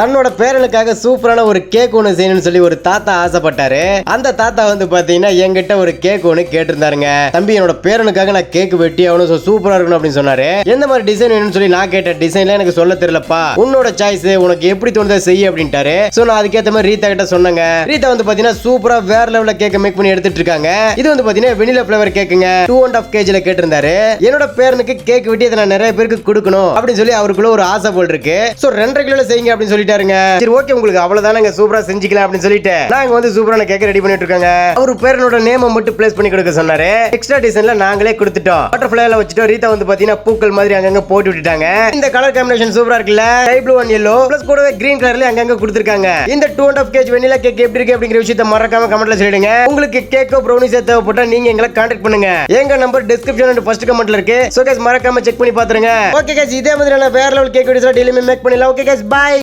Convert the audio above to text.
தன்னோட பேரனுக்காக சூப்பரான ஒரு கேக் ஒன்று செய்யணும்னு சொல்லி ஒரு தாத்தா ஆசைப்பட்டாரு. அந்த தாத்தா வந்து பாத்தீங்கன்னா என்கிட்ட ஒரு கேக் ஒன்று கேட்டிருந்தாருங்க. தம்பி, என்னோட பேரனுக்காக நான் கேக் வெட்டி அவனு சூப்பரா இருக்கணும் அப்படின்னு சொன்னாரு. எந்த மாதிரி டிசைன் வேணும்னு சொல்லி நான் கேட்ட டிசைன்ல எனக்கு சொல்ல தெரியலப்பா, உன்னோட சாய்ஸ், உனக்கு எப்படி தோணுதோ செய்ய அப்படின்ட்டாரு. சோ நான் அதுக்கேற்ற மாதிரி ரீதா கிட்ட சொன்னேங்க. ரீதா வந்து பாத்தீங்கன்னா சூப்பரா வேற லெவல்ல கேக் மேக் பண்ணி எடுத்துட்டு இருக்காங்க. இது வந்து பாத்தீங்கன்னா வெனிலா ஃபிளேவர் கேக்குங்க. 2.5 kg கேட்டிருந்தாரு. என்னோட பேரனுக்கு கேக் வெட்டி அதை நான் நிறைய பேருக்கு கொடுக்கணும் அப்படின்னு சொல்லி அவருக்குள்ள ஒரு ஆசை போல் இருக்கு. சோ 2.5 கிலோ செய்யுங்க அப்படின்னு சொல்லி சரி, ஓகே, உங்களுக்கு அவ்வளவுதானங்க, சூப்பரா செஞ்சுக்கலாம் அப்படின்னு சொல்லிட்டு நாங்க வந்து சூப்பரான கேக் ரெடி பண்ணிட்டு இருக்காங்க. அவர் பேரனோட நேமை மட்டும் பிளேஸ் பண்ணி கொடுக்க சொன்னாரு. எக்ஸ்ட்ரா டிசைன்ல நாங்களே கொடுத்துட்டோம். பட்டர்ஃப்ளைல வச்சுட்டோம். ரீதா வந்து பாத்தீங்கன்னா பூக்கள் மாதிரி அங்கங்க போட்டு விட்டுட்டாங்க. இந்த கலர் காம்பினேஷன் சூப்பரா இருக்குல்ல, sky blue and yellow plus கூடவே கிரீன் கலர்ல அங்கங்க கொடுத்திருக்காங்க. இந்த 2.5 kg வெனிலா கேக் எப்படி இருக்கு அப்படிங்கிற விஷயத்தை மறக்காம கமெண்ட்ல சொல்லிடுங்க. உங்களுக்கு கேக்கோ ப்ரௌனிஸோ தேவைப்பட்டா நீங்க எங்களை கான்டாக்ட் பண்ணுங்க. எங்க நம்பர் டிஸ்கிரிப்ஷன் அண்ட் ஃபர்ஸ்ட் கமெண்ட்ல இருக்கு. சோ गाइस மறக்காம செக் பண்ணி பாத்துருங்க. ஓகே गाइस, இதே மாதிரி நான் வேற level cake videos daily make பண்ணலாம். Okay guys, by.